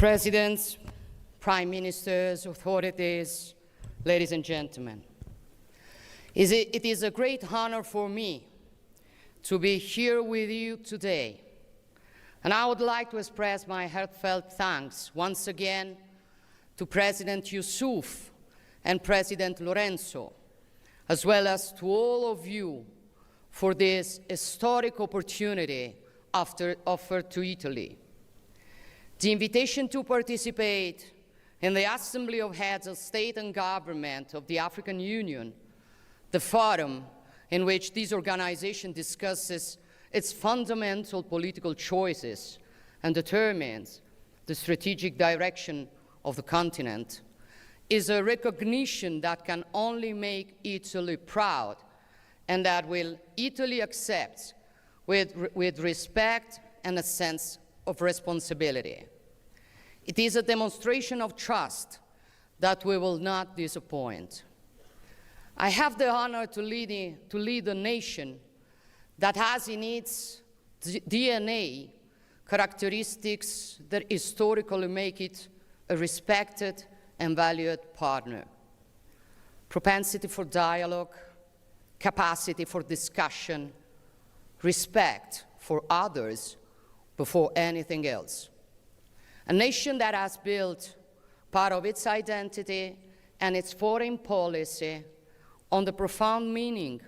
Presidents, Prime Ministers, authorities, ladies and gentlemen. It is a great honor for me to be here with you today. And I would like to express my heartfelt thanks once again to President Yusuf and President Lorenzo, as well as to all of you for this historic opportunity offered to Italy. The invitation to participate in the Assembly of Heads of State and Government of the African Union, the forum in which this organization discusses its fundamental political choices and determines the strategic direction of the continent, is a recognition that can only make Italy proud and that will Italy accept with respect and a sense of responsibility. It is a demonstration of trust that we will not disappoint. I have the honor to lead a nation that has in its DNA characteristics that historically make it a respected and valued partner. Propensity for dialogue, capacity for discussion, respect for others before anything else. A nation that has built part of its identity and its foreign policy on the profound meaning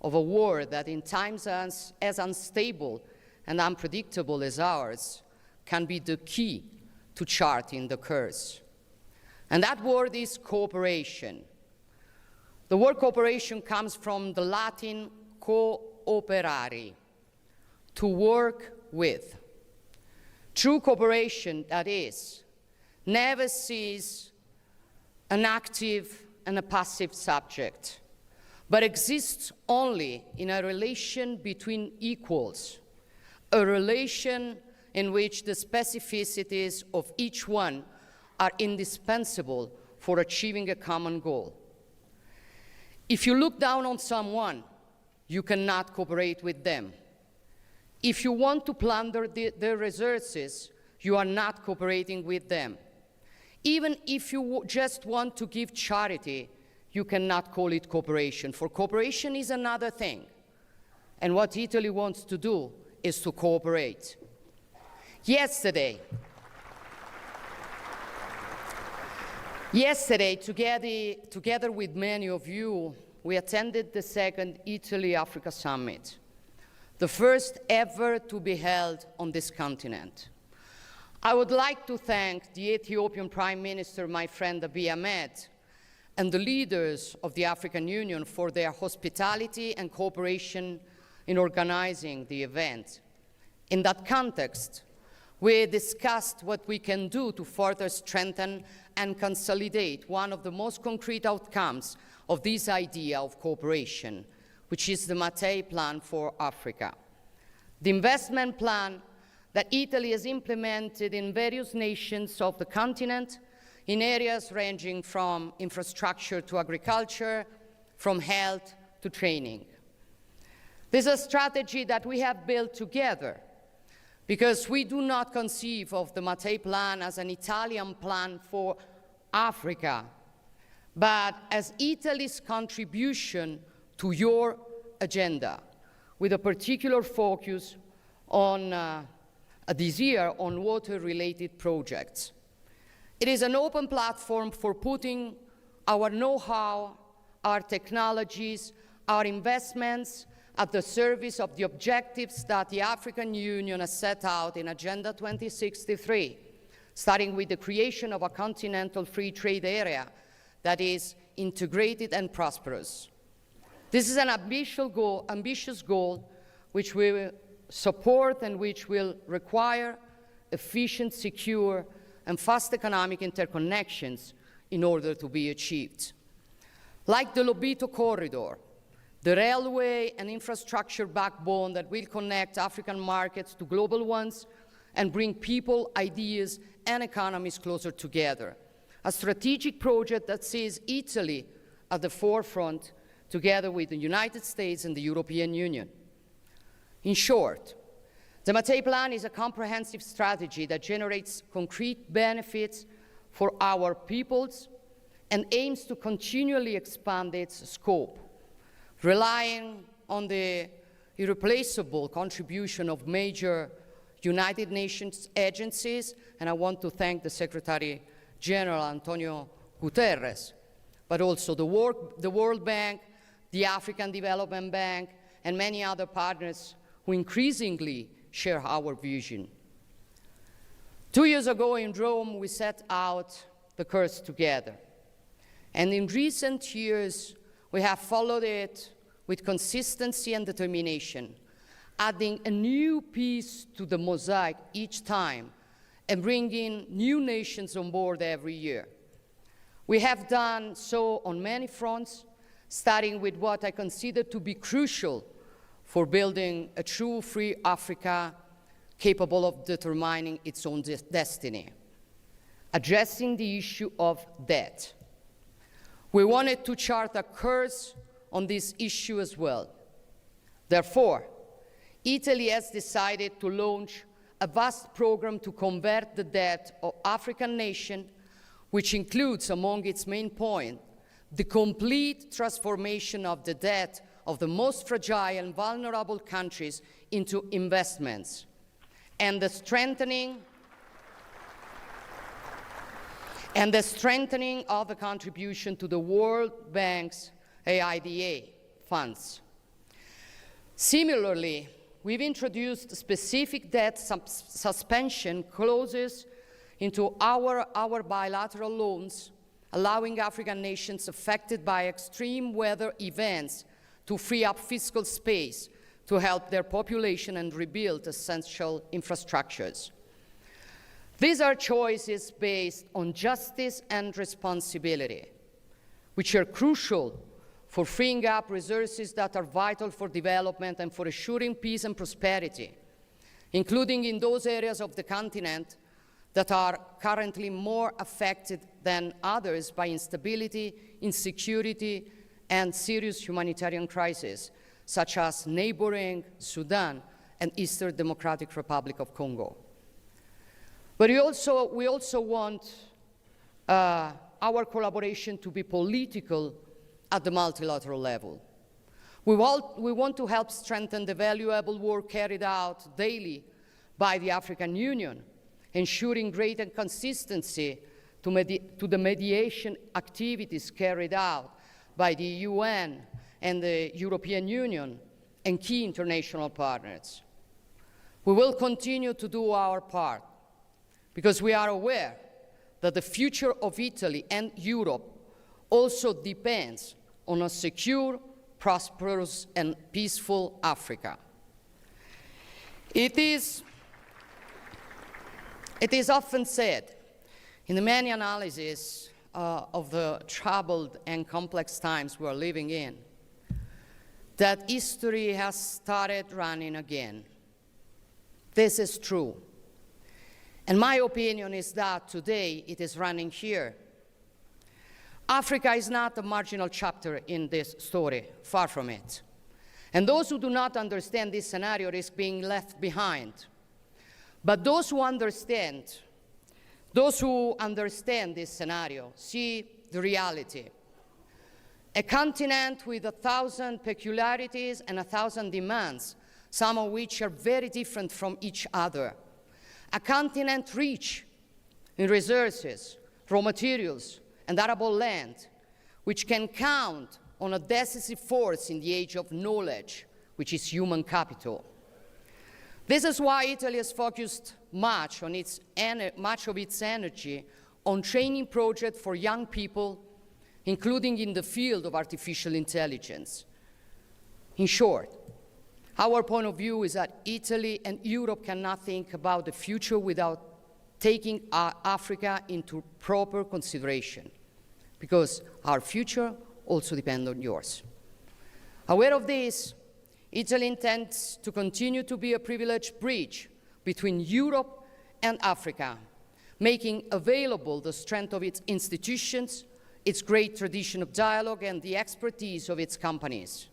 of a world that in times as unstable and unpredictable as ours can be the key to charting the course. And that word is cooperation. The word cooperation comes from the Latin cooperare, to work with. True cooperation, that is, never sees an active and a passive subject, but exists only in a relation between equals, a relation in which the specificities of each one are indispensable for achieving a common goal. If you look down on someone, you cannot cooperate with them. If you want to plunder their resources, you are not cooperating with them. Even if you just want to give charity, you cannot call it cooperation, for cooperation is another thing. And what Italy wants to do is to cooperate. Yesterday, together with many of you, we attended the second Italy-Africa Summit, the first ever to be held on this continent. I would like to thank the Ethiopian Prime Minister, my friend Abiy Ahmed, and the leaders of the African Union for their hospitality and cooperation in organizing the event. In that context, we discussed what we can do to further strengthen and consolidate one of the most concrete outcomes of this idea of cooperation, which is the Mattei Plan for Africa. The investment plan that Italy has implemented in various nations of the continent in areas ranging from infrastructure to agriculture, from health to training. This is a strategy that we have built together because we do not conceive of the Mattei Plan as an Italian plan for Africa, but as Italy's contribution to your agenda, with a particular focus on this year on water-related projects. It is an open platform for putting our know-how, our technologies, our investments at the service of the objectives that the African Union has set out in Agenda 2063, starting with the creation of a continental free trade area that is integrated and prosperous. This is an ambitious goal which we will support and which will require efficient, secure, and fast economic interconnections in order to be achieved. Like the Lobito corridor, the railway and infrastructure backbone that will connect African markets to global ones and bring people, ideas, and economies closer together. A strategic project that sees Italy at the forefront together with the United States and the European Union. In short, The Mattei Plan is a comprehensive strategy that generates concrete benefits for our peoples and aims to continually expand its scope, relying on the irreplaceable contribution of major United Nations agencies, and I want to thank the Secretary General Antonio Guterres, but also the World Bank, the African Development Bank, and many other partners who increasingly share our vision. 2 years ago in Rome, we set out the course together. And in recent years, we have followed it with consistency and determination, adding a new piece to the mosaic each time and bringing new nations on board every year. We have done so on many fronts, starting with what I consider to be crucial for building a true free Africa capable of determining its own destiny, addressing the issue of debt. We wanted to chart a course on this issue as well. Therefore, Italy has decided to launch a vast program to convert the debt of African nations, which includes among its main points the complete transformation of the debt of the most fragile and vulnerable countries into investments, and the strengthening of the contribution to the World Bank's AIDA funds. Similarly, we've introduced specific debt suspension clauses into our bilateral loans, allowing African nations affected by extreme weather events to free up fiscal space to help their population and rebuild essential infrastructures. These are choices based on justice and responsibility, which are crucial for freeing up resources that are vital for development and for assuring peace and prosperity, including in those areas of the continent that are currently more affected than others by instability, insecurity, and serious humanitarian crises, such as neighboring Sudan and Eastern Democratic Republic of Congo. But we also want our collaboration to be political at the multilateral level. We want to help strengthen the valuable work carried out daily by the African Union, ensuring greater consistency to the mediation activities carried out by the UN and the European Union and key international partners. We will continue to do our part because we are aware that the future of Italy and Europe also depends on a secure, prosperous, and peaceful Africa. It is often said in the many analyses of the troubled and complex times we are living in that history has started running again. This is true. And my opinion is that today it is running here. Africa is not a marginal chapter in this story, far from it. And those who do not understand this scenario risk being left behind. But those who understand this scenario see the reality. A continent with 1,000 peculiarities and 1,000 demands, some of which are very different from each other. A continent rich in resources, raw materials, and arable land, which can count on a decisive force in the age of knowledge, which is human capital. This is why Italy has focused much of its energy on training projects for young people, including in the field of artificial intelligence. In short, our point of view is that Italy and Europe cannot think about the future without taking Africa into proper consideration, because our future also depends on yours. Aware of this, Italy intends to continue to be a privileged bridge between Europe and Africa, making available the strength of its institutions, its great tradition of dialogue, and the expertise of its companies.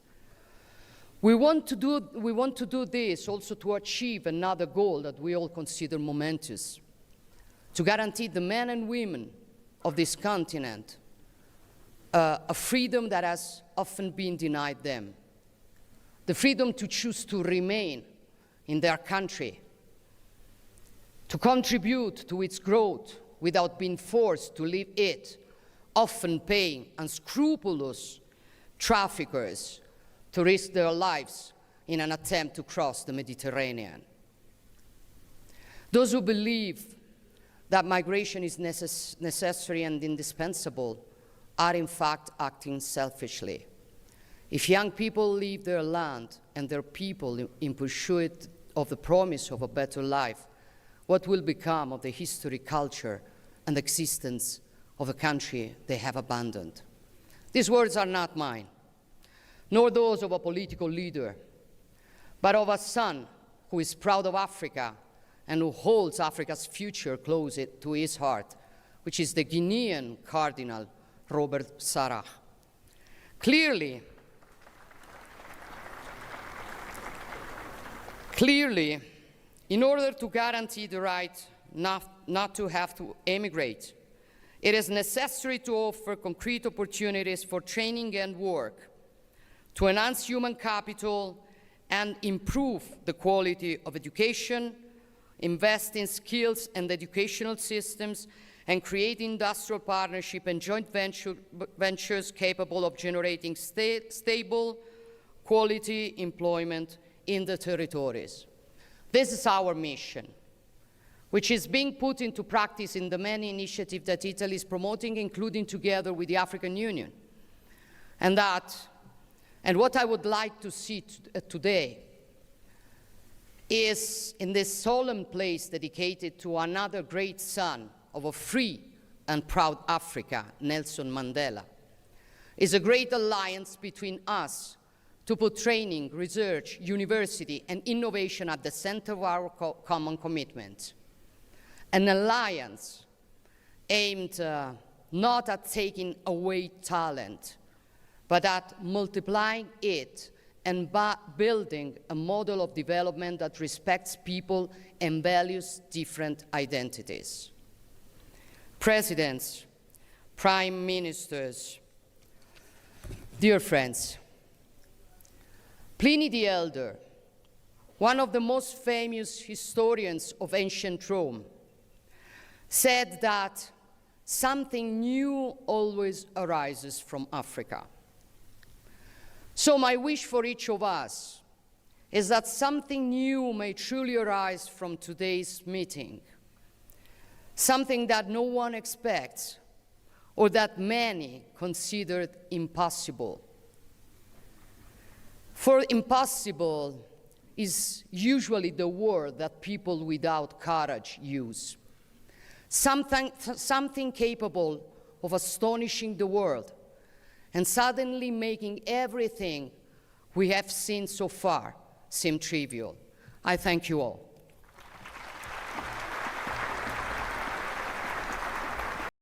We want to do this also to achieve another goal that we all consider momentous, to guarantee the men and women of this continent a freedom that has often been denied them, the freedom to choose to remain in their country, to contribute to its growth without being forced to leave it, often paying unscrupulous traffickers to risk their lives in an attempt to cross the Mediterranean. Those who believe that migration is necessary and indispensable are in fact acting selfishly. If young people leave their land and their people in pursuit of the promise of a better life, what will become of the history, culture, and existence of the country they have abandoned? These words are not mine, nor those of a political leader, but of a son who is proud of Africa and who holds Africa's future close to his heart, which is the Guinean Cardinal Robert Sarah. Clearly, in order to guarantee the right not to have to emigrate, it is necessary to offer concrete opportunities for training and work, to enhance human capital and improve the quality of education, invest in skills and educational systems, and create industrial partnership and joint ventures capable of generating stable, quality employment in the territories. This is our mission, which is being put into practice in the many initiatives that Italy is promoting, including together with the African Union. And what I would like to see today is, in this solemn place dedicated to another great son of a free and proud Africa, Nelson Mandela, is a great alliance between us to put training, research, university, and innovation at the center of our common commitment. An alliance aimed not at taking away talent, but at multiplying it and building a model of development that respects people and values different identities. Presidents, prime ministers, dear friends, Pliny the Elder, one of the most famous historians of ancient Rome, said that something new always arises from Africa. So my wish for each of us is that something new may truly arise from today's meeting, something that no one expects or that many considered impossible. For impossible is usually the word that people without courage use. Something capable of astonishing the world and suddenly making everything we have seen so far seem trivial. I thank you all.